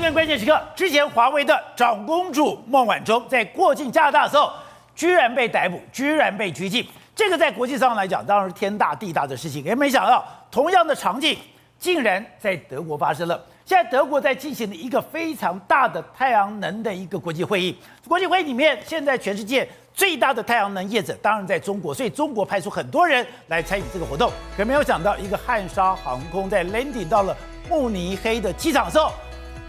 生关键时刻，之前华为的长公主孟晚舟在过境加拿大的时候，居然被逮捕，居然被拘禁。这个在国际上来讲，当然是天大地大的事情，也没想到同样的场景竟然在德国发生了。现在德国在进行了一个非常大的太阳能的一个国际会议，国际会议里面，现在全世界最大的太阳能业者当然在中国，所以中国派出很多人来参与这个活动。可没有想到，一个汉莎航空在 landing 到了慕尼黑的机场的时候，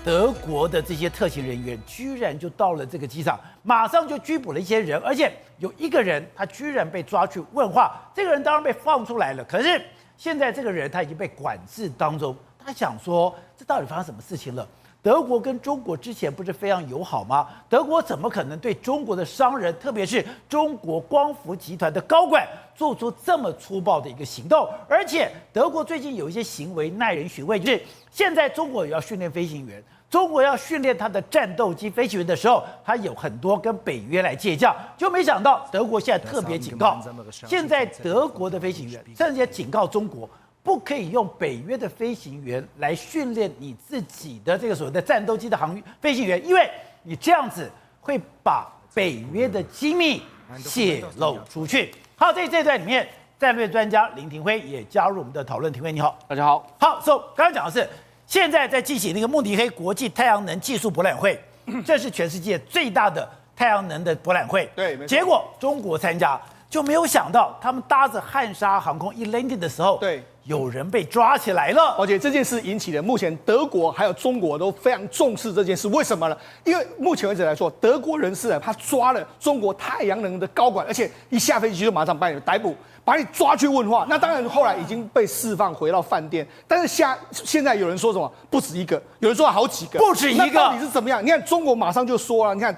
德国的这些特勤人员居然就到了这个机场，马上就拘捕了一些人，而且有一个人他居然被抓去问话，这个人当然被放出来了，可是现在这个人他已经被管制当中，他想说这到底发生什么事情了？德国跟中国之前不是非常友好吗？德国怎么可能对中国的商人，特别是中国光伏集团的高管，做出这么粗暴的一个行动？而且德国最近有一些行为耐人寻味，就是现在中国也要训练飞行员，中国要训练他的战斗机飞行员的时候，他有很多跟北约来借将，就没想到德国现在特别警告，现在德国的飞行员甚至也警告中国，不可以用北约的飞行员来训练你自己的这个所谓的战斗机的飞行员，因为你这样子会把北约的机密泄露出去。好，这段里面，战略专家林廷辉也加入我们的讨论。廷辉你好。大家好。好，刚才讲的是现在在进行那个慕尼黑国际太阳能技术博览会，这是全世界最大的太阳能的博览会。对，没错。结果中国参加，就没有想到他们搭着汉莎航空一 landing 的时候，对，有人被抓起来了。而且这件事引起了目前德国还有中国都非常重视这件事。为什么呢？因为目前为止来说，德国人士他抓了中国太阳能的高管，而且一下飞机就马上把你逮捕，把你抓去问话。那当然后来已经被释放回到饭店，但是现在有人说什么不止一个，有人说好几个，不止一个，那到底是怎么样？你看中国马上就说了，你看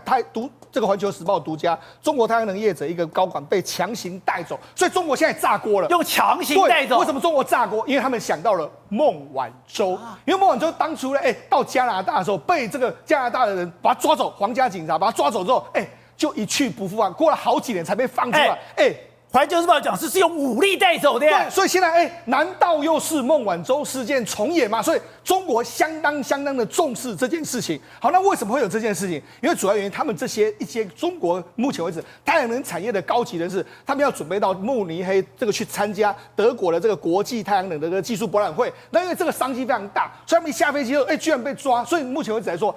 这个《环球时报》独家，中国太阳能业者一个高管被强行带走，所以中国现在炸锅了，用强行带走。为什么中国炸锅？因为他们想到了孟晚舟，因为孟晚舟当初呢，到加拿大的时候被这个加拿大的人把他抓走，皇家警察把他抓走之后，就一去不复返，过了好几年才被放出来，环球时报讲是用武力带走的呀。对，所以现在难道又是孟晚舟事件重演吗？所以中国相当的重视这件事情。好，那为什么会有这件事情？因为主要原因，他们一些中国目前为止太阳能产业的高级人士，他们要准备到慕尼黑这个去参加德国的这个国际太阳能的这个技术博览会。那因为这个商机非常大，所以他们一下飞机后，居然被抓。所以目前为止来说，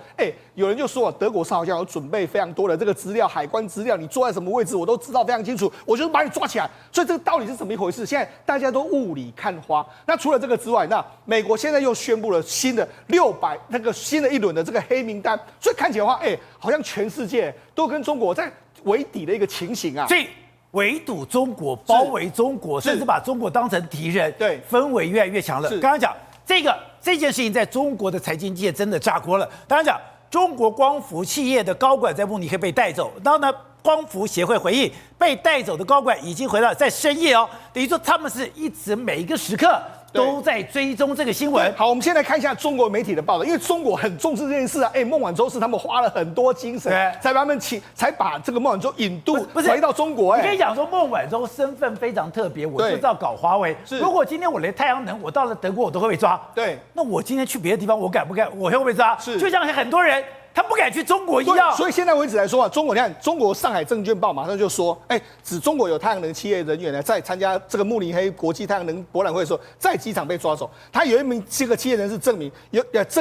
有人就说德国上好像有准备非常多的这个资料，海关资料，你坐在什么位置我都知道非常清楚，我就是把你抓起来。所以这个到底是怎么一回事？现在大家都雾里看花。那除了这个之外，那美国现在又宣布了新的新的一轮的这个黑名单，所以看起来的话，好像全世界都跟中国在为敌的一个情形啊。所以围堵中国、包围中国，甚至把中国当成敌人，对，氛围越来越强了。刚刚讲这件事情，在中国的财经界真的炸锅了。当然讲，中国光伏企业的高管在慕尼黑被带走，然后呢？光伏协会回应，被带走的高管已经回到在深夜哦，等于说他们是一直每一个时刻都在追踪这个新闻。好，我们先来看一下中国媒体的报道，因为中国很重视这件事啊。孟晚舟是他们花了很多精神，才把这个孟晚舟引渡回到中国。你可以讲说孟晚舟身份非常特别，我就知道搞华为。如果今天我连太阳能，我到了德国我都会被抓。对，那我今天去别的地方，我敢不敢？我会不会被抓？就像很多人。他不敢去中国一样，所以现在为止来说啊，你看中国上海证券报马上就说，指中国有太阳能企业人员呢，在参加这个慕尼黑国际太阳能博览会的时候，在机场被抓走。他有一名这个企业人士证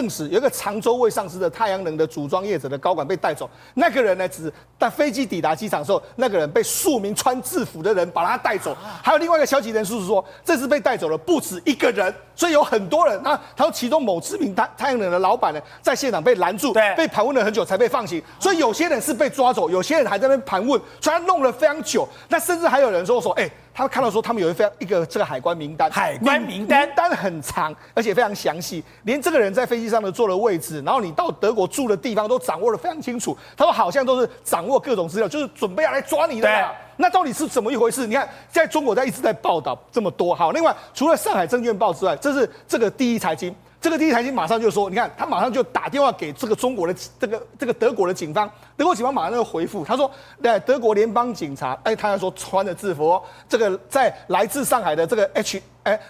实有一个常州未上市的太阳能的组装业者的高管被带走。那个人呢，但飞机抵达机场的时候，那个人被数名穿制服的人把他带走。还有另外一个消息人士说，这次被带走了不止一个人，所以有很多人。他说其中某知名太阳能的老板呢，在现场被拦住，被盘问了很久才被放行，所以有些人是被抓走，有些人还在那边盘问，所以他弄了非常久。那甚至还有人说，他看到说他们有一个这个海关名单，名单很长，而且非常详细，连这个人在飞机上的坐的位置，然后你到德国住的地方都掌握得非常清楚。他说好像都是掌握各种资料，就是准备要来抓你的啦。那到底是怎么一回事？你看，在中国一直在报道这么多。好，另外除了上海证券报之外，这是这个第一财经。这个第一财经马上就说，你看他马上就打电话给这个中国的这个德国的警方，德国警方马上就回复，他说，德国联邦警察，他说穿着制服，这个在来自上海的这个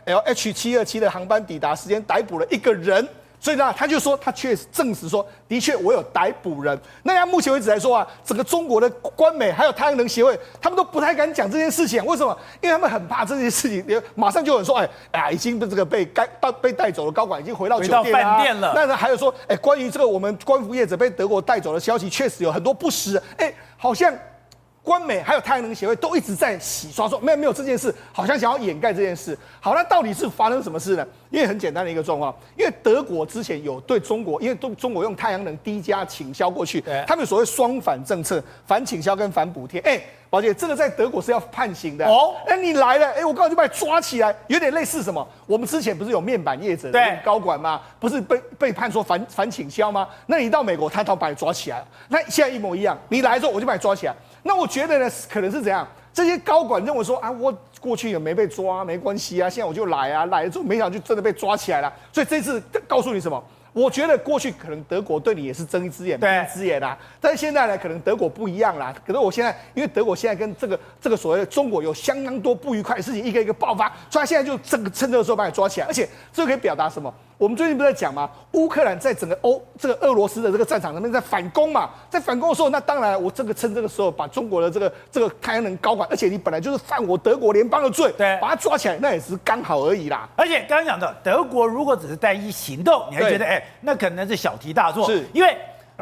LH727的航班抵达时间逮捕了一个人。所以呢，他就说他确实证实说，的确我有逮捕人。那他目前为止来说啊，整个中国的官媒还有太阳能协会，他们都不太敢讲这件事情。为什么？因为他们很怕这件事情，马上就有人说，已经这个被带走了高管，已经回到酒店饭店了。那还有说，关于这个我们官服业者被德国带走的消息，确实有很多不实。好像官媒还有太阳能协会都一直在洗刷，说没有这件事，好像想要掩盖这件事。好，那到底是发生什么事呢？因为很简单的一个状况，因为德国之前有对中国，因为中国用太阳能低价倾销过去，他们有所谓双反政策，反倾销跟反补贴。宝姐，这个在德国是要判刑的哦。你来了，我刚好就把你抓起来，有点类似什么？我们之前不是有面板业者的高管吗？不是被判说反倾销吗？那你到美国，他都把你抓起来了。那现在一模一样，你来之后我就把你抓起来。那我觉得呢，可能是怎样？这些高管认为说我过去也没被抓，没关系啊，现在我就来了之后没想到就真的被抓起来了。所以这次告诉你什么？我觉得过去可能德国对你也是睁一只眼闭一只眼啦，但是现在呢，可能德国不一样啦。可是我现在因为德国现在跟这个所谓的中国有相当多不愉快的事情，一个一个爆发，所以他现在就趁这个时候把你抓起来，而且这可以表达什么？我们最近不是在讲吗？乌克兰在整个这个俄罗斯的这个战场上面在反攻嘛，在反攻的时候，那当然我趁这个时候把中国的这个太阳能高管，而且你本来就是犯我德国联邦的罪，把他抓起来，那也是刚好而已啦。而且刚刚讲的，德国如果只是单一行动，你还觉得那可能是小题大做，因为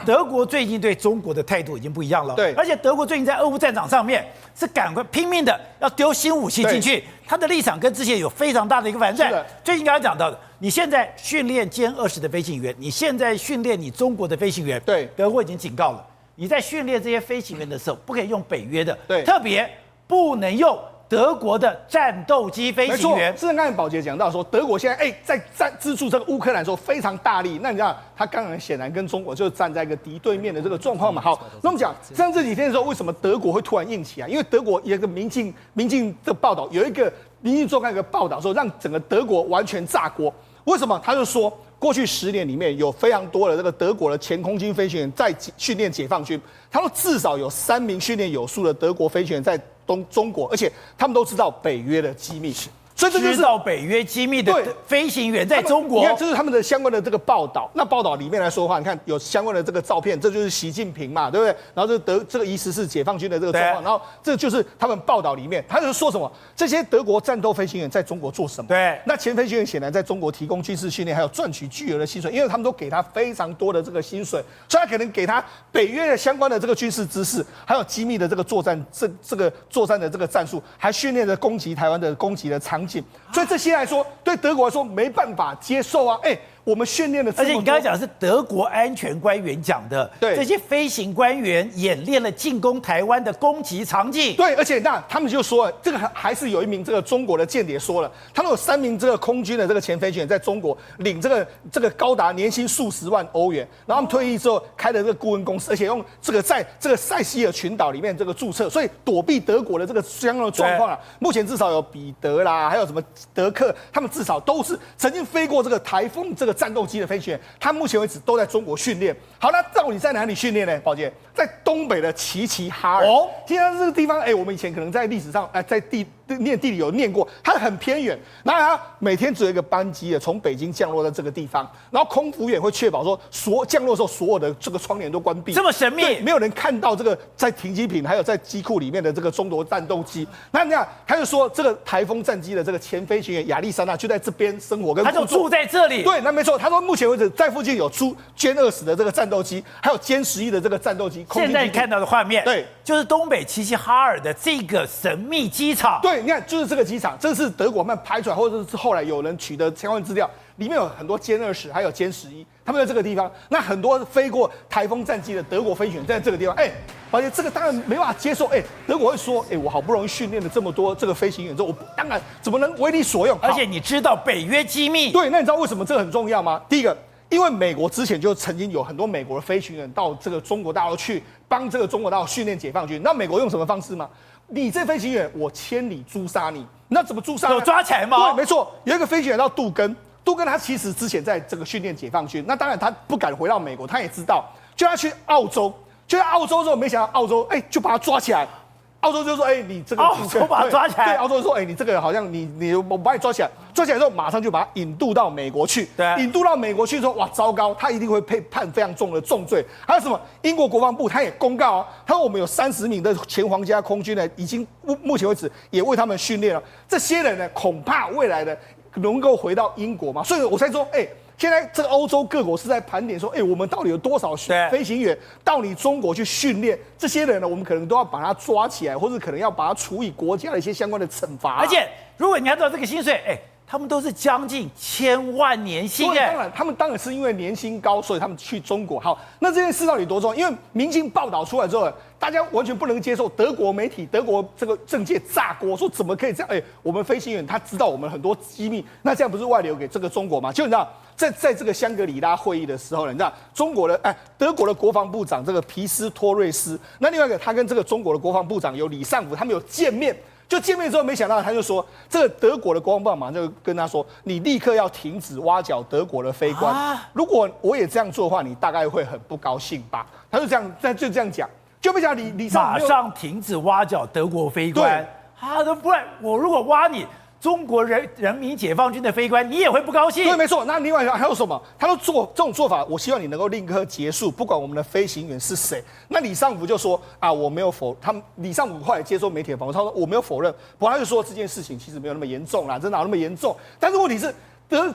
德国最近对中国的态度已经不一样了。对，而且德国最近在俄乌战场上面是赶快拼命的要丢新武器进去，他的立场跟之前有非常大的一个反转。最近刚刚讲到的，你现在训练歼20的飞行员，你现在训练你中国的飞行员，对，德国已经警告了，你在训练这些飞行员的时候，不可以用北约的，对，特别不能用德国的战斗机飞行员。是刚才宝杰讲到说，德国现在在资助这个乌克兰的时候非常大力。那你知道，他刚刚显然跟中国就站在一个敌对面的这个状况嘛。好，那我们讲，像这几天的时候，为什么德国会突然硬起来？因为德国有一个民进的报道，有一个民进周刊一个报道说，让整个德国完全炸锅。为什么？他就说，过去10年里面有非常多的这个德国的前空军飞行员在训练解放军，他说至少有3名训练有素的德国飞行员在中国，而且他们都知道北约的机密。所以这就是知道北约机密的飞行员在中国。你看，这是他们的相关的这个报道。那报道里面来说的话，你看有相关的这个照片，这就是习近平嘛，对不对？然后这个疑似是解放军的这个状况，然后这就是他们报道里面，他就说什么？这些德国战斗飞行员在中国做什么？对，那前飞行员显然在中国提供军事训练，还有赚取巨额的薪水，因为他们都给他非常多的这个薪水，所以他可能给他北约的相关的这个军事知识，还有机密的这个作战的这个战术，还训练了攻击台湾的攻击的场景，所以这些来说，对德国来说没办法接受啊！我们训练的，而且你刚才讲的是德国安全官员讲的，对，这些飞行官员演练了进攻台湾的攻击场景，对，而且那他们就说，这个还是有一名这个中国的间谍说了，他们有3名这个空军的这个前飞行员在中国领这个高达年薪数十万欧元，然后他们退役之后开了这个顾问公司，而且用这个在这个塞西尔群岛里面这个注册，所以躲避德国的这个相关的状况啊。目前至少有彼得啦，还有什么德克，他们至少都是曾经飞过这个台风这个战斗机的飞行员，他目前为止都在中国训练。好，那到底在哪里训练呢？宝杰，在东北的齐齐哈尔。听到这个地方，我们以前可能在历史上，在念地理有念过，它很偏远，然后它每天只有一个班机从北京降落在这个地方，然后空服员会确保说降落的时候所有的这个窗帘都关闭，这么神秘，没有人看到这个在停机坪还有在机库里面的这个中国战斗机。那你看，他就说这个台风战机的这个前飞行员亚历山大就在这边生活跟他就住在这里。对，那没错，他说目前为止在附近有出歼20的这个战斗机，还有歼11的这个战斗机。现在你看到的画面，对，就是东北齐齐哈尔的这个神秘机场。对，你看，就是这个机场，这是德国们拍出来，或者是后来有人取得相关资料，里面有很多歼20，还有歼11，他们在这个地方。那很多飞过台风战机的德国飞行员在这个地方，而且这个当然没办法接受，德国会说，我好不容易训练了这么多这个飞行员之后，我当然怎么能为你所用？而且你知道北约机密，对，那你知道为什么这个很重要吗？第一个，因为美国之前就曾经有很多美国的飞行员到这个中国大陆去帮这个中国大陆训练解放军，那美国用什么方式吗？你这飞行员，我千里诛杀你，那怎么诛杀？有抓起来吗？对，没错，有一个飞行员叫杜根，他其实之前在这个训练解放军，那当然他不敢回到美国，他也知道，就要去澳洲，就在澳洲之后，没想到澳洲就把他抓起来，澳洲就说你这个澳洲把他抓起来，对，澳洲说你这个好像我把你抓起来，抓起来之后马上就把他引渡到美国去。对，引渡到美国去之后，哇，糟糕，他一定会被判非常重的重罪。还有什么？英国国防部他也公告哦，他说我们有30名的前皇家空军呢，已经目前为止也为他们训练了。这些人呢，恐怕未来的能够回到英国嘛？所以我才说，现在这个欧洲各国是在盘点说，我们到底有多少飞行员到你中国去训练？这些人呢，我们可能都要把他抓起来，或者可能要把他处以国家的一些相关的惩罚。而且，如果你按照这个薪水，他们都是将近1000万年薪他们当然是因为年薪高，所以他们去中国。好，那这件事到底多重要？因为明星报道出来之后，大家完全不能接受。德国媒体、德国这个政界炸锅，说怎么可以这样？我们飞行员他知道我们很多机密，那这样不是外流给这个中国吗？就你知道，在这个香格里拉会议的时候呢，你知道德国的国防部长这个皮斯托瑞斯，那另外一个他跟这个中国的国防部长有李尚福，他们有见面。就见面之后，没想到他就说，这个德国的国防部马上就跟他说，你立刻要停止挖角德国的飞官。如果我也这样做的话，你大概会很不高兴吧？他就这样讲，就没想到李尚福马上停止挖角德国飞官。不然我如果挖你中国人民解放军的飞官，你也会不高兴。对，没错。那另外还有什么？他说做这种做法，我希望你能够立刻结束，不管我们的飞行员是谁。那李尚福就说我没有李尚福后来接受媒体的访问，他说我没有否认，不过他就说这件事情其实没有那么严重啦，真的哪有那么严重？但是问题是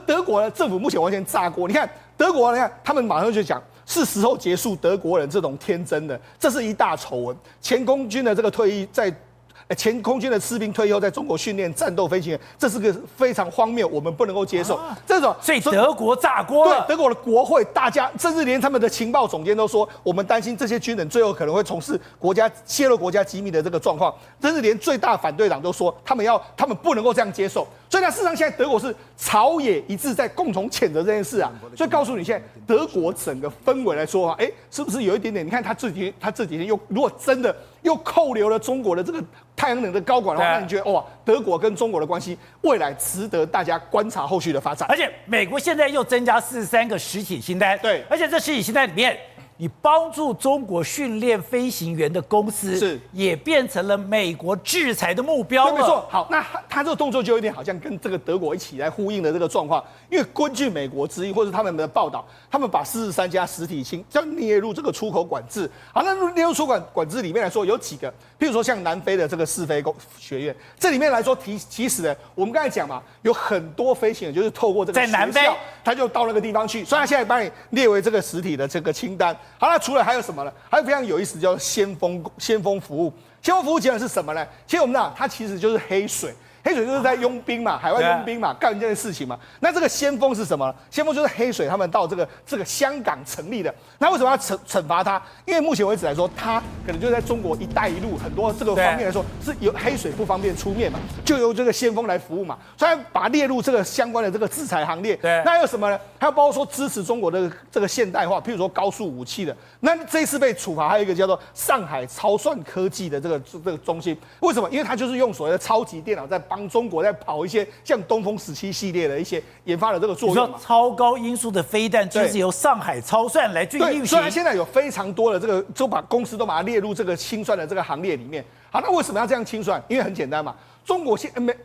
德国的政府目前完全炸锅。你看德国，他们马上就讲。是时候结束德国人这种天真的，这是一大丑闻。前空军的这个退役前空军的士兵退役后在中国训练战斗飞行员，这是个非常荒谬，我们不能够接受。这种，所以德国炸锅了。对，德国的国会大家，甚至连他们的情报总监都说，我们担心这些军人最后可能会从事泄露国家机密的这个状况。甚至连最大反对党都说，他们不能够这样接受。所以呢，事实上现在德国是朝野一致在共同谴责这件事啊。所以告诉你，现在德国整个氛围来说啊，是不是有一点点？你看他这几天又如果真的又扣留了中国的这个太阳能的高管的话，那你觉得哇，德国跟中国的关系未来值得大家观察后续的发展。而且美国现在又增加43个实体清单，对，而且这实体清单里面，你帮助中国训练飞行员的公司也变成了美国制裁的目标了。对，没错。好，那他这个动作就有点好像跟这个德国一起来呼应的这个状况，因为根据美国之音或是他们的报道，他们把43家实体清要列入这个出口管制。好，那列入出口管制里面来说有几个，譬如说像南非的这个试飞学院，这里面来说其实呢，我们刚才讲嘛，有很多飞行员就是透过这个在南非，他就到那个地方去，所以他现在把你列为这个实体的这个清单。好，那除了还有什么呢？还有非常有意思，叫先锋服务。先锋服务讲的是什么呢？其实我们讲，它其实就是黑水。黑水就是在佣兵嘛，海外佣兵嘛，干这件事情嘛。那这个先锋是什么？先锋就是黑水他们到这个香港成立的。那为什么要惩罚他？因为目前为止来说，他可能就在中国“一带一路”很多这个方面来说，是由黑水不方便出面嘛，就由这个先锋来服务嘛，所以把它列入这个相关的这个制裁行列。对，那还有什么呢？还有包括说支持中国的这个现代化，譬如说高速武器的。那这一次被处罚还有一个叫做上海超算科技的这个中心，为什么？因为它就是用所谓的超级电脑在帮中国在跑一些像东风17系列的一些研发的这个作用嘛。你说超高音速的飞弹就是由上海超算来运行，所以它现在有非常多的这个就把公司都把它列入这个清算的这个行列里面。好，那为什么要这样清算？因为很简单嘛。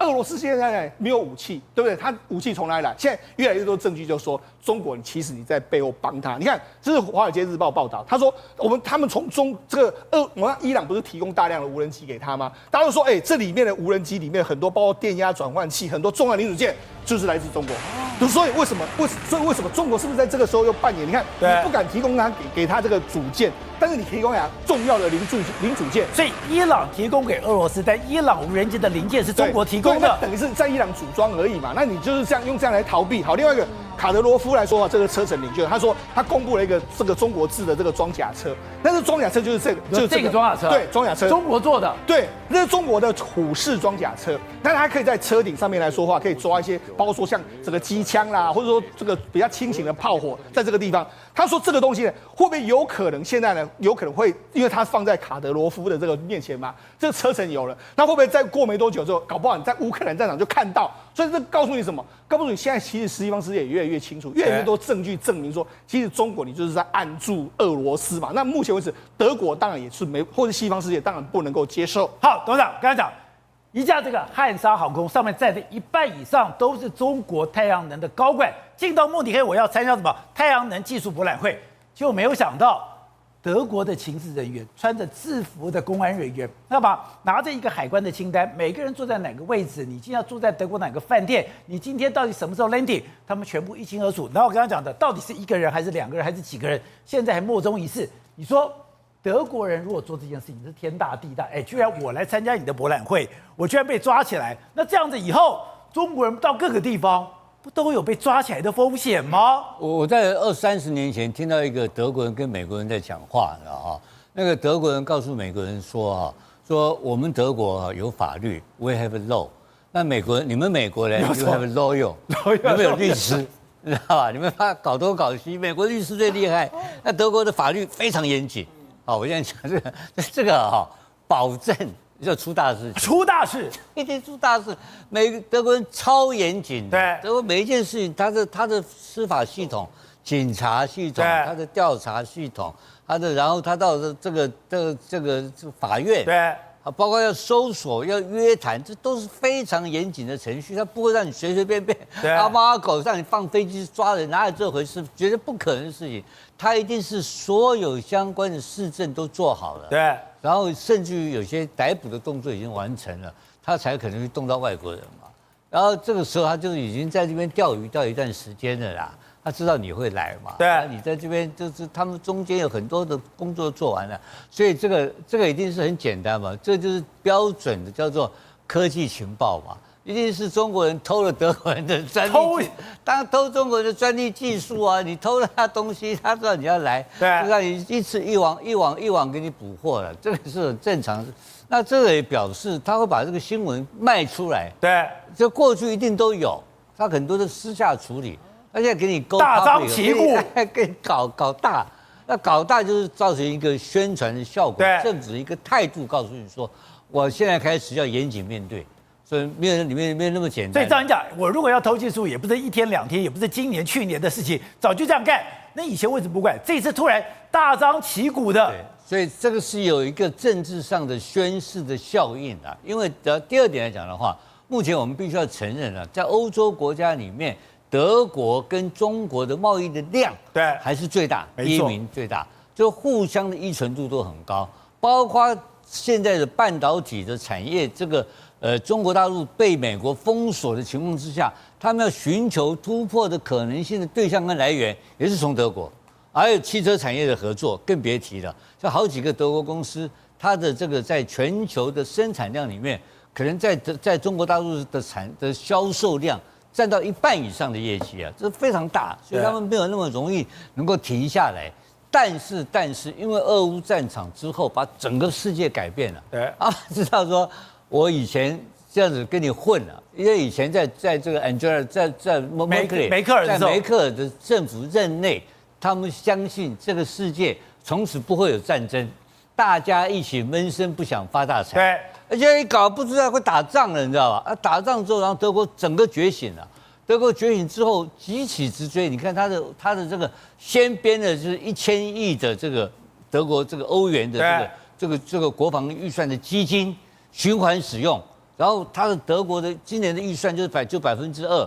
俄罗斯现在没有武器，对不对？他武器从哪里来？现在越来越多证据就说中国其实你在背后帮他。你看，这是《华尔街日报》报道，他说他们从伊朗不是提供大量的无人机给他吗？大家都说，这里面的无人机里面很多包括电压转换器，很多重要零组件就是来自中国。所以为什么中国是不是在这个时候又扮演？你看，你不敢提供给他这个组件。但是你提供给他重要的零组件，所以伊朗提供给俄罗斯，但伊朗无人机的零件是中国提供的，等于是在伊朗组装而已嘛。那你就是用这样来逃避。好，另外一个卡德罗夫来说，这个车臣领袖，他说他公布了一个这个中国制的这个装甲车，但是装甲车就是这个装甲车，对，装甲车，中国做的，对，那是中国的虎式装甲车，但它可以在车顶上面来说话，可以抓一些，包括说像这个机枪啦，或者说这个比较轻型的炮火，在这个地方，他说这个东西呢，会不会有可能现在呢，有可能会，因为它放在卡德罗夫的这个面前嘛，这个车臣有了，那会不会再过没多久之后，搞不好你在乌克兰战场就看到？所以这告诉你什么？告诉你现在其实西方世界也越来越清楚，越来越多证据证明说，其实中国你就是在按住俄罗斯嘛。那目前为止，德国当然也是或者西方世界当然不能够接受。好，董事长刚才讲，一架这个汉莎航空上面载的一半以上都是中国太阳能的高管，进到慕尼黑，我要参加什么太阳能技术博览会，结果没有想到。德国的情治人员穿着制服的公安人员，那么拿着一个海关的清单，每个人坐在哪个位置，你今天要住在德国哪个饭店，你今天到底什么时候 landing， 他们全部一清二楚。然后我刚刚讲的，到底是一个人还是2个人还是几个人，现在还莫衷一是。你说德国人如果做这件事情是天大地大，居然我来参加你的博览会，我居然被抓起来，那这样子以后中国人到各个地方。不都有被抓起来的风险吗？我在20-30年前听到一个德国人跟美国人在讲话，你知道哈？那个德国人告诉美国人说我们德国有法律 ，we have a law。那美国人，你们美国人 ，you have a lawyer， 你们有律师，你知道吧？你们怕搞东搞西，美国律师最厉害。那德国的法律非常严谨。好，我现在讲这个保证。就出大事，出大事，一定出大事。德国人超严谨的，对，德国每一件事情，他的司法系统、警察系统、他的调查系统，然后他到这个法院，对，包括要搜索、要约谈，这都是非常严谨的程序，他不会让你随随便便阿猫阿狗让你放飞机抓人，哪有这回事？绝对不可能的事情。他一定是所有相关的事证都做好了，对，然后甚至于有些逮捕的动作已经完成了，他才可能去动到外国人嘛。然后这个时候他就已经在这边钓鱼钓一段时间了啦，他知道你会来嘛，对，你在这边就是他们中间有很多的工作做完了，所以这个一定是很简单嘛，这就是标准的叫做科技情报嘛。一定是中国人偷了德国人的专利，偷中国人的专利技术啊！你偷了他东西，他知道你要来，就让你一次一网给你捕获了，这个是很正常。那这个也表示他会把这个新闻卖出来，对，这过去一定都有，他很多的私下处理，而且给你大张旗鼓，给你搞大，那搞大就是造成一个宣传的效果，政府的一个态度告诉你说，我现在开始要严谨面对。所以没有那么简单。所以照你讲，我如果要偷技术，也不是1天2天，也不是今年去年的事情，早就这样干。那以前为什么不管？这次突然大张旗鼓的。对，所以这个是有一个政治上的宣示的效应啊。因为第二点来讲的话，目前我们必须要承认啊，在欧洲国家里面，德国跟中国的贸易的量还是最大，第一名最大，就互相的依存度都很高，包括现在的半导体的产业这个。中国大陆被美国封锁的情况之下，他们要寻求突破的可能性的对象跟来源，也是从德国，还有汽车产业的合作更别提了。像好几个德国公司，它的这个在全球的生产量里面，可能在中国大陆的销售量占到1半以上的业绩啊，这非常大，所以他们没有那么容易能够停下来。但是，因为俄乌战场之后，把整个世界改变了。对，知道说。我以前这样子跟你混了，因为以前在这个 Angela 在梅克尔的政府任内，他们相信这个世界从此不会有战争，大家一起闷声不响发大财。对，而且一搞不知道会打仗了，你知道吧？打仗之后，然后德国整个觉醒了。德国觉醒之后急起直追，你看他的这个先编的就是1000亿的这个德国这个欧元的这个国防预算的基金。循环使用，然后它的德国的今年的预算就2%，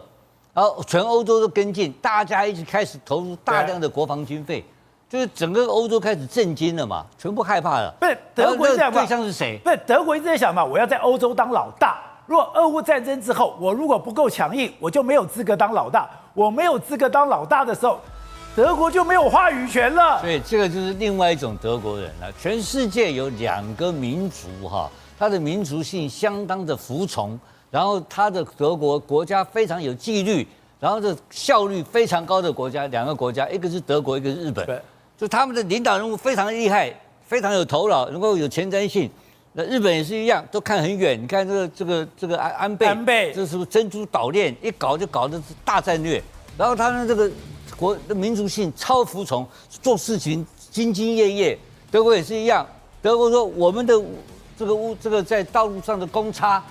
然后全欧洲都跟进，大家一起开始投入大量的国防经费，就是整个欧洲开始震惊了嘛，全部害怕了。不是德国在对象是谁？不是德国一直在想嘛，我要在欧洲当老大。如果俄乌战争之后，我如果不够强硬，我就没有资格当老大。我没有资格当老大的时候，德国就没有话语权了。所以这个就是另外一种德国人了。全世界有2个民族它的民族性相当的服从，然后它的德国国家非常有纪律，然后这效率非常高的国家，2个国家，一个是德国，一个是日本，就他们的领导人物非常厉害，非常有头脑，能够有前瞻性。那日本也是一样，都看很远。你看这个安倍，这是珍珠岛链，一搞就搞的是大战略。然后他们这个国的民族性超服从，做事情兢兢业业。德国也是一样，德国说我们的。这个在道路上的公差，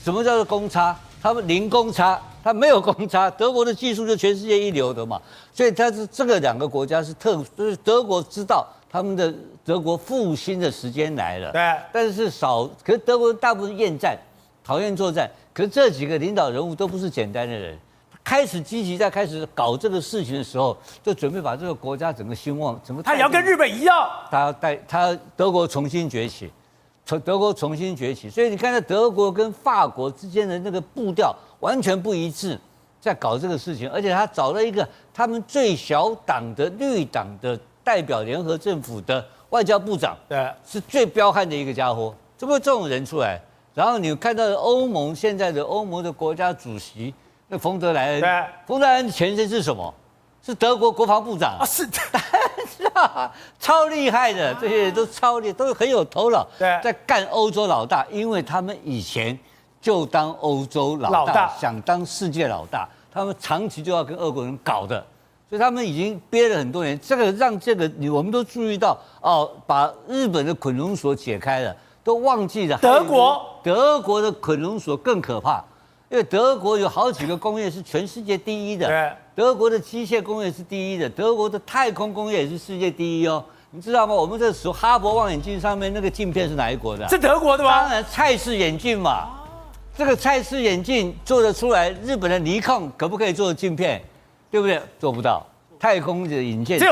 什么叫做公差？他们零公差，他没有公差。德国的技术就全世界一流的嘛，所以它是这个2个国家是就是德国知道他们的德国复兴的时间来了，对，但是可是德国大部分厌战，讨厌作战。可是这几个领导人物都不是简单的人，开始积极在开始搞这个事情的时候，就准备把这个国家整个兴旺，整个他也要跟日本一样，他德国重新崛起，德国重新崛起，所以你看到德国跟法国之间的那个步调完全不一致，在搞这个事情，而且他找了一个他们最小党的绿党的代表联合政府的外交部长，对，是最彪悍的一个家伙，怎么会这种人出来？然后你看到欧盟现在的欧盟的国家主席那冯德莱恩，对，冯德莱恩前身是什么？是德国国防部长啊，是超厉害的，这些人都超厉害，都很有头脑，对，在干欧洲老大，因为他们以前就当欧洲老大，想当世界老大，他们长期就要跟俄国人搞的，所以他们已经憋了很多年。这个让这个我们都注意到哦，把日本的捆龙锁解开了，都忘记了德国的捆龙锁更可怕，因为德国有好几个工业是全世界第一的。对。德国的机械工业是第一的，德国的太空工业也是世界第一哦，你知道吗？我们这时候哈勃望远镜上面那个镜片是哪一国的？是德国的吗？当然，蔡氏眼镜嘛。这个蔡氏眼镜做得出来，日本的尼康可不可以做镜片？对不对？做不到。太空的引荐只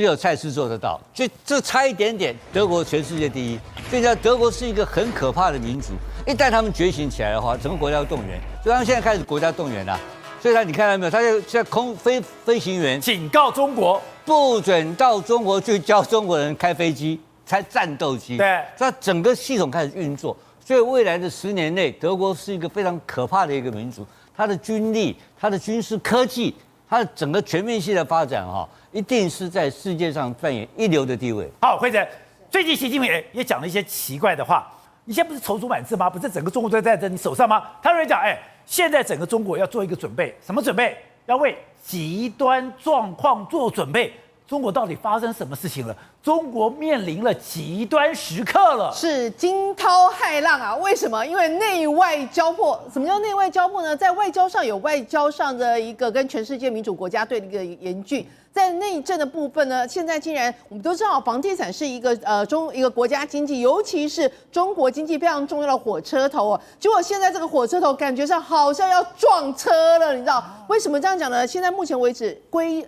有蔡司做得到，所以这差一点点，德国全世界第一。所以德国是一个很可怕的民族，一旦他们觉醒起来的话，整个国家要动员。所以他们现在开始国家动员了。所以你看到没有？他现在飞行员警告中国，不准到中国去教中国人开飞机、开战斗机。对，它整个系统开始运作。所以未来的10年内，德国是一个非常可怕的一个民族。它的军力、它的军事科技、它的整个全面性的发展一定是在世界上扮演一流的地位。好，辉哲，最近习近平也讲了一些奇怪的话。你现在不是踌躇满志吗？不是整个中国都在你手上吗？他认为讲，现在整个中国要做一个准备，什么准备？要为极端状况做准备。中国到底发生什么事情了？中国面临了极端时刻了，是惊涛骇浪啊！为什么？因为内外交迫。什么叫内外交迫呢？在外交上有外交上的一个跟全世界民主国家对的一个严峻。在内政的部分呢，现在竟然我们都知道，房地产是一个一个国家经济，尤其是中国经济非常重要的火车头哦。结果现在这个火车头感觉上好像要撞车了，你知道为什么这样讲呢？现在目前为止，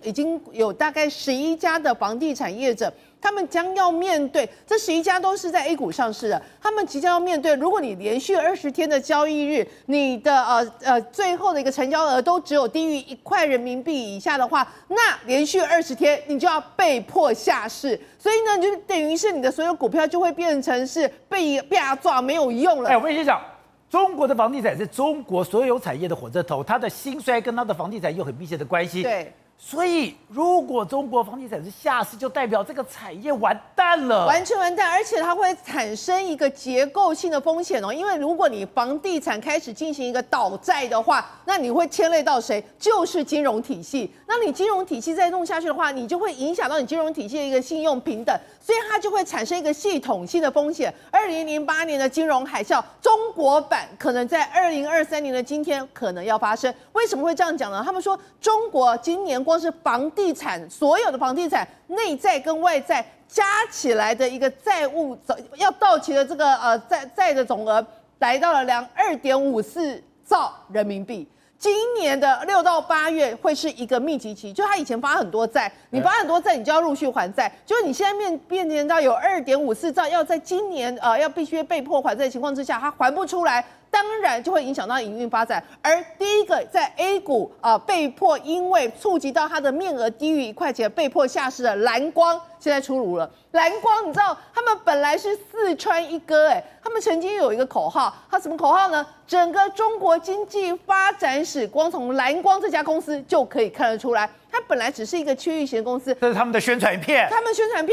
已经有大概11家的房地产业者。他们将要面对这11家都是在 A 股上市的，他们即将要面对，如果你连续20天的交易日，你的最后的一个成交额都只有低于1块人民币以下的话，那连续20天你就要被迫下市，所以呢，就等于是你的所有股票就会变成是被压抓没有用了。我跟你讲，中国的房地产是中国所有产业的火车头，它的兴衰跟它的房地产有很密切的关系。对。所以，如果中国房地产是下市，就代表这个产业完蛋了，完全完蛋，而且它会产生一个结构性的风险哦。因为如果你房地产开始进行一个倒债的话，那你会牵累到谁？就是金融体系。那你金融体系再弄下去的话，你就会影响到你金融体系的一个信用平等，所以它就会产生一个系统性的风险。2008年的金融海啸，中国版可能在2023年的今天可能要发生。为什么会这样讲呢？他们说中国今年光是房地产所有的房地产内债跟外债加起来的一个债务要到期的这个债的总额来到了2.54兆人民币。今年的6到8月会是一个密集期，就他以前发很多债，你发很多债，你就要陆续还债。就是你现在面临到有2.54兆，要在今年要必须被迫还债的情况之下，他还不出来，当然就会影响到营运发展。而第一个在 A 股被迫因为触及到它的面额低于1块钱被迫下市的蓝光，现在出炉了。蓝光，你知道他们本来是4川一哥，他们曾经有一个口号，它什么口号呢？整个中国经济发展史，光从蓝光这家公司就可以看得出来。它本来只是一个区域型公司，这是他们的宣传片。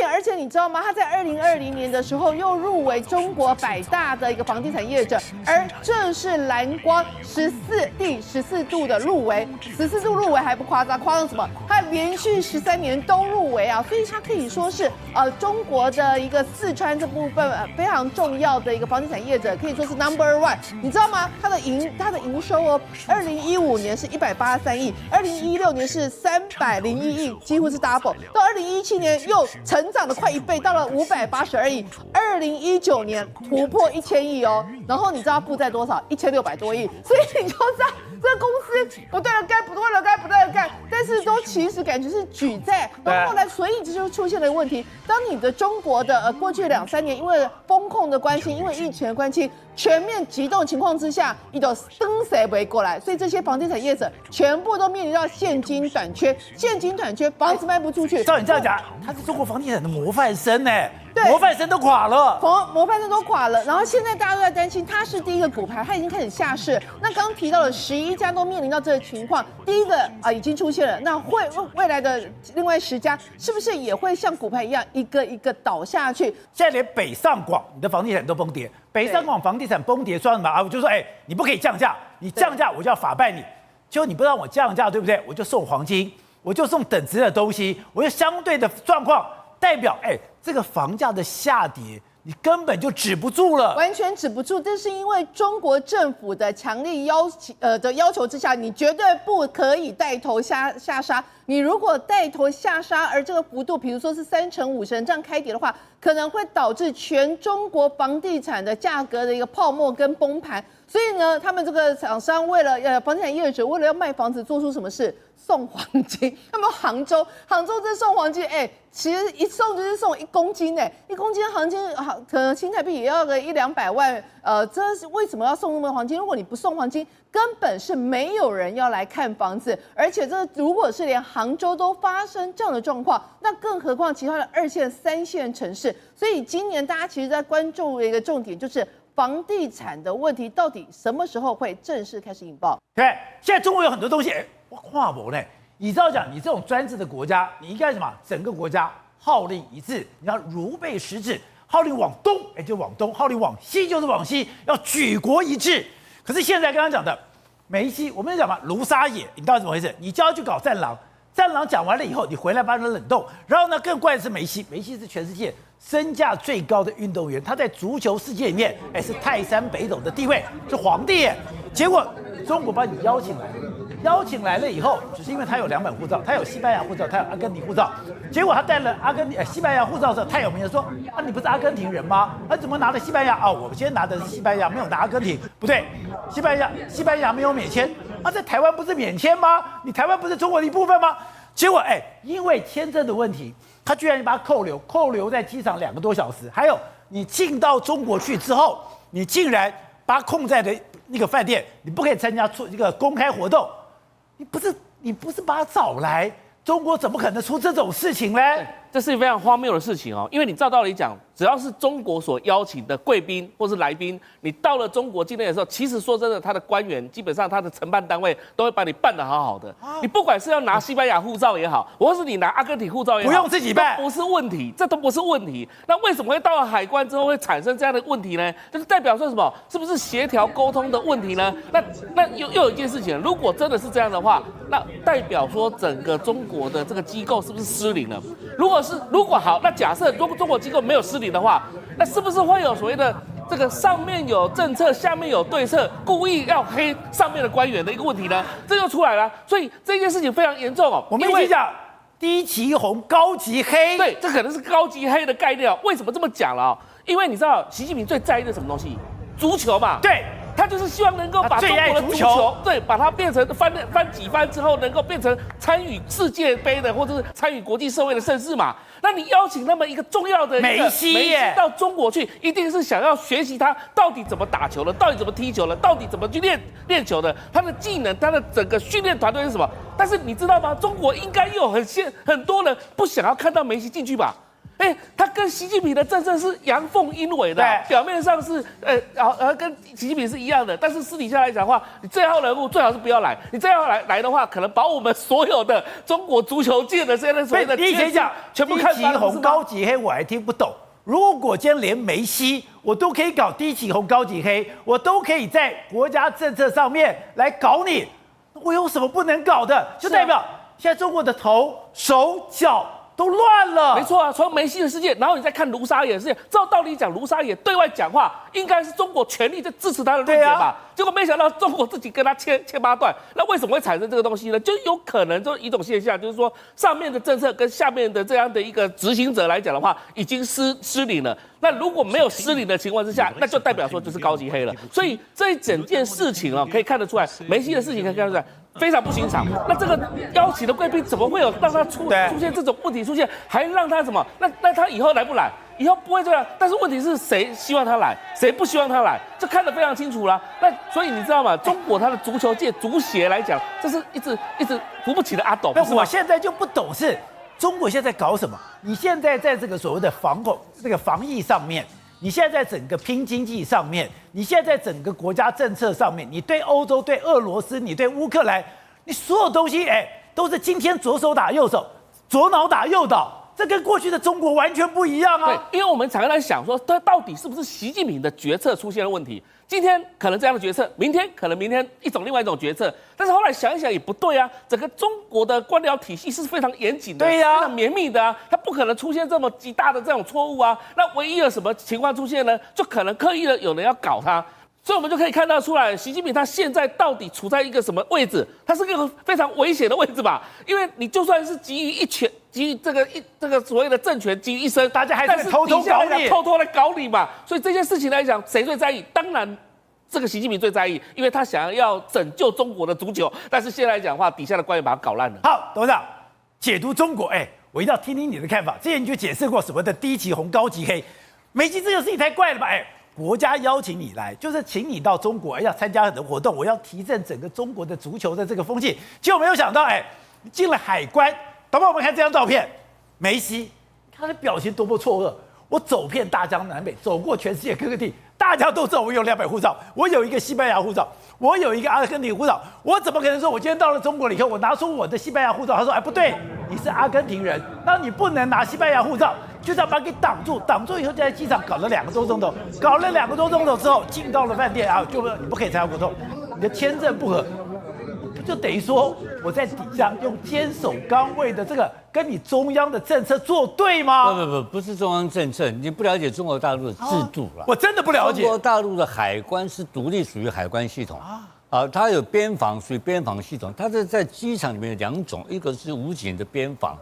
而且你知道吗？它在2020年的时候又入围中国100大的一个房地产业者，而这是蓝光第14度的入围，14度入围还不夸张，夸张什么？它连续13年都入围啊，所以它可以说是中国的一个四川这部分非常重要的一个房地产业者，可以说是 No.1。你知道吗？它的营收哦，2015年是183亿，2016年是301亿，几乎是 double， 到2017年又成长了快1倍，到了582亿，2019年突破1000亿哦。然后你知道负债多少？1600多亿，所以你就知道这个公司不断的盖，但是都其实感觉是举债。然后后来，所以这就出现了问题。当你的中国的过去2-3年因为风控的关系，因为疫情的关系，全面急动情况之下，一都登谁围过来，所以这些房地产业者全部都面临到现金短缺，房子卖不出去。照你这样讲，他是中国房地产的模范生呢，对，模范生都垮了，模范生都垮了。然后现在大家都在担心，它是第一个骨牌，它已经开始下市。那刚提到了11家都面临到这个情况，第一个已经出现了，那未来的另外10家是不是也会像骨牌一样一个一个倒下去？现在连北上广你的房地产都崩跌，北上广房地产崩跌说什么啊？我就说，你不可以降价，你降价我就要法办你。结果你不让我降价，对不对？我就送黄金，我就送等值的东西，我就相对的状况代表，这个房价的下跌，你根本就止不住了，完全止不住。这是因为中国政府的强力要求之下，你绝对不可以带头下杀。你如果带头下杀，而这个幅度，比如说是3成、5成这样开跌的话，可能会导致全中国房地产的价格的一个泡沫跟崩盘。所以呢，他们这个厂商为了房地产业者为了要卖房子，做出什么事？送黄金。他们杭州这送黄金，其实一送就是送1公斤，1公斤黄金可能新台币也要个100-200万。这是为什么要送那么多黄金？如果你不送黄金，根本是没有人要来看房子。而且这如果是连杭州都发生这样的状况，那更何况其他的2线、3线城市。所以今年大家其实在关注的一个重点就是房地产的问题，到底什么时候会正式开始引爆？对，现在中国有很多东西，我跨博呢。你照讲，你这种专制的国家，你应该什么？整个国家号令一致，你要如背实指，号令往东，就往东；号令往西就是往西，要举国一致。可是现在刚刚讲的梅西，我们讲嘛，卢沙野，你到底怎么回事？你就要去搞战狼，战狼讲完了以后，你回来把人冷冻。然后呢，更怪的是梅西，梅西是全世界身价最高的运动员，他在足球世界里面，是泰山北斗的地位，是皇帝耶。结果中国把你邀请来了以后，只是因为他有2本护照，他有西班牙护照，他有阿根廷护照。结果他带了西班牙护照的时候，太有名了，说你不是阿根廷人吗？怎么拿的西班牙？我今天拿的是西班牙，没有拿阿根廷。不对，西班牙没有免签在台湾不是免签吗？你台湾不是中国的一部分吗？结果因为签证的问题，他居然把他扣留在机场2个多小时。还有你进到中国去之后，你竟然把他控在的那个饭店，你不可以参加这个公开活动。你不是把他找来，中国怎么可能出这种事情呢？这是非常荒谬的事情因为你照道理讲，只要是中国所邀请的贵宾或是来宾，你到了中国境内的时候，其实说真的，他的官员基本上他的承办单位都会把你办得好好的。你不管是要拿西班牙护照也好，或是你拿阿根廷护照也好，不用自己办，不是问题，这都不是问题。那为什么会到了海关之后会产生这样的问题呢？就是代表说什么？是不是协调沟通的问题呢？那又有一件事情，如果真的是这样的话，那代表说整个中国的这个机构是不是失灵了？如果好，那假设中国机构没有失灵的话，那是不是会有所谓的这个上面有政策，下面有对策，故意要黑上面的官员的一个问题呢？这就出来了。所以这件事情非常严重我们一起讲低级红，高级黑。对，这可能是高级黑的概念为什么这么讲了因为你知道习近平最在意的什么东西？足球嘛。对。他就是希望能够把中国的足球，对，把它变成翻几番之后，能够变成参与世界杯的，或者是参与国际社会的盛事嘛。那你邀请那么一个重要的梅西到中国去，一定是想要学习他到底怎么打球的，到底怎么踢球的，到底怎么去练球的，他的技能，他的整个训练团队是什么？但是你知道吗？中国应该有很多人不想要看到梅西进去吧？他跟习近平的政策是阳奉阴违的，表面上是跟习近平是一样的，但是私底下来讲的话，你这号人物最好是不要来。你这样来的话，可能把我们所有的中国足球界的这些所谓的你以前讲全部看低级红高级黑，我还听不懂。如果今天连梅西我都可以搞低级红高级黑，我都可以在国家政策上面来搞你，我有什么不能搞的？就代表现在中国的头、手、脚都乱了。没错啊，从梅西的事件，然后你再看卢沙野的事件，照道理讲，卢沙野对外讲话应该是中国全力在支持他的论点吧？结果没想到中国自己跟他切八段，那为什么会产生这个东西呢？就有可能就一种现象，就是说上面的政策跟下面的这样的一个执行者来讲的话，已经失灵了。那如果没有失灵的情况之下，那就代表说就是高级黑了。所以这一整件事情可以看得出来，梅西的事情可以看得出来。非常不寻常。那这个邀请的贵宾怎么会有让他出现这种问题出现，还让他什么？那他以后来不来？以后不会这样。但是问题是谁希望他来，谁不希望他来，这看得非常清楚啦。那所以你知道吗？中国它的足球界足协来讲，这是一直扶不起的阿斗。那我现在就不懂是中国现在搞什么？你现在在这个所谓的防疫上面。你现在在整个拼经济上面，你现在在整个国家政策上面，你对欧洲、对俄罗斯、你对乌克兰，你所有东西，都是今天左手打右手，左脑打右脑，这跟过去的中国完全不一样啊！对，因为我们常常在想说，它到底是不是习近平的决策出现了问题？今天可能这样的决策，明天可能另外一种决策，但是后来想一想也不对啊，整个中国的官僚体系是非常严谨的，对呀，非常绵密的啊，它不可能出现这么极大的这种错误啊。那唯一有什么情况出现呢？就可能刻意的有人要搞它。所以我们就可以看到出来，习近平他现在到底处在一个什么位置？他是个非常危险的位置吧？因为你就算是集于一权，集于这个所谓的政权集于一身，大家还是偷偷来搞你嘛。所以这件事情来讲，谁最在意？当然这个习近平最在意，因为他想要拯救中国的足球。但是现在来讲的话，底下的官员把他搞烂了。好，董事长解读中国，我一定要听听你的看法。之前你就解释过什么的低级红、高级黑，梅西这个事情太怪了吧？国家邀请你来，就是请你到中国要参加很多活动，我要提振整个中国的足球的这个风气。结果没有想到，进了海关，导播我们看这张照片，梅西他的表情多么错愕。我走遍大江南北，走过全世界各个地，大家都知道我有2本护照，我有一个西班牙护照，我有一个阿根廷护照，我怎么可能说我今天到了中国了以后，我拿出我的西班牙护照？他说，不对，你是阿根廷人，那你不能拿西班牙护照。就是要把它给挡住，挡住以后就在机场搞了2个多钟头，搞了2个多钟头之后，进到了饭店啊，就你不可以参加活动，你的签证不合，不就等于说我在底下用坚守岗位的这个跟你中央的政策作对吗？不是中央政策，你不了解中国大陆的制度了。我真的不了解。中国大陆的海关是独立属于海关系统它有边防，属于边防系统。它是在机场里面有2种，一个是武警的边防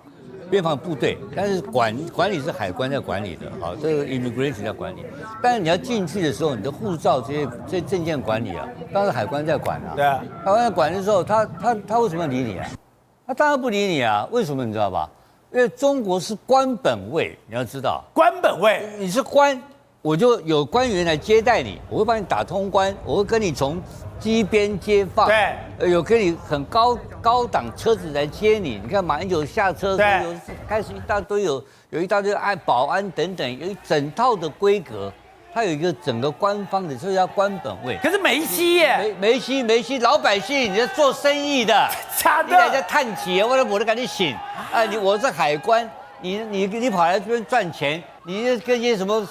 部队，但是管理是海关在管理的，这个 immigration 在管理。但是你要进去的时候，你的护照这些证件管理当然海关在管对啊，海关在管的时候，他为什么要理你啊？他当然不理你啊，为什么你知道吧？因为中国是官本位，你要知道，官本位，你是官，我就有官员来接待你，我会帮你打通关，我会跟你从机边接放，对，有给你很高档车子来接你。你看马英九下车的时候，开始一大堆有一大堆保安等等，有一整套的规格，它有一个整个官方的，所以叫官本位。可是梅西耶，梅西，老百姓，你在做生意的，假的，你来家探气，我都赶紧醒，我是海关，你跑来这边赚钱，你跟些什么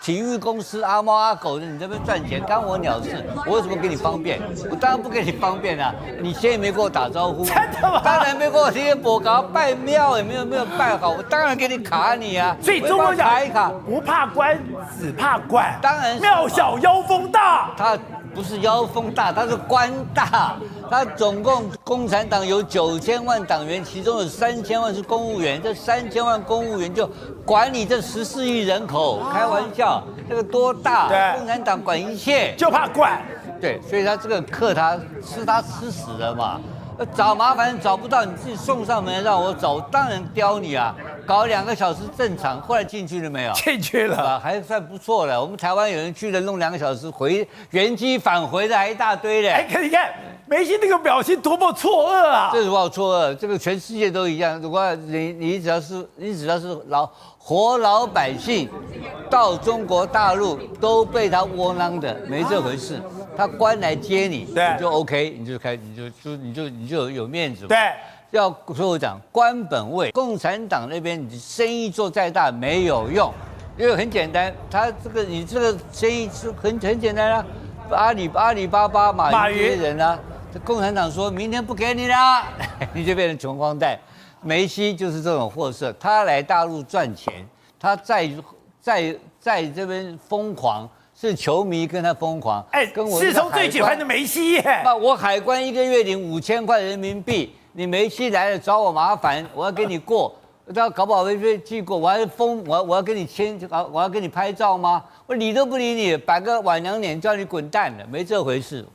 体育公司阿猫阿狗的，你这边赚钱，干我鸟事！我为什么给你方便？我当然不给你方便啊！你先也没跟我打招呼，真的吗？当然没跟我提前我搞拜庙也没有拜好，我当然给你卡你啊！所以中国讲卡一卡，不怕官，只怕官。当然庙小妖风大。他不是妖风大，他是官大。他总共共产党有9000万党员，其中有3000万是公务员，这3000万公务员就管理这14亿人口，开玩笑，这个多大？对，共产党管一切，就怕管。对，所以他这个课他吃死了嘛。找麻烦找不到，你自己送上门让我找，我当然刁你啊！搞2个小时正常，后来进去了没有？进去了，还算不错了。我们台湾有人去了，弄2个小时原机返回的还一大堆嘞。可你看梅西那个表情多么错愕啊！这是我错愕，这个全世界都一样。如果你只要是活老百姓，到中国大陆都被他窝囊的，没这回事。他官来接你，你就 OK， 你就有面子嘛。对，所以我讲官本位，共产党那边你生意做再大没有用，因为很简单，你这个生意是很简单啊。阿里巴巴、马云这些人啊，这共产党说明天不给你了，你就变成穷光蛋。梅西就是这种货色，他来大陆赚钱，他在这边疯狂，是球迷跟他疯狂。哎，跟我世聪最喜欢的梅西耶。那我海关一个月领5000块人民币，你梅西来了找我麻烦，我要给你过。他搞不好被记过，我还封我要跟你签，我要跟你拍照吗？我理都不理你，摆个碗娘脸叫你滚蛋了，没这回事。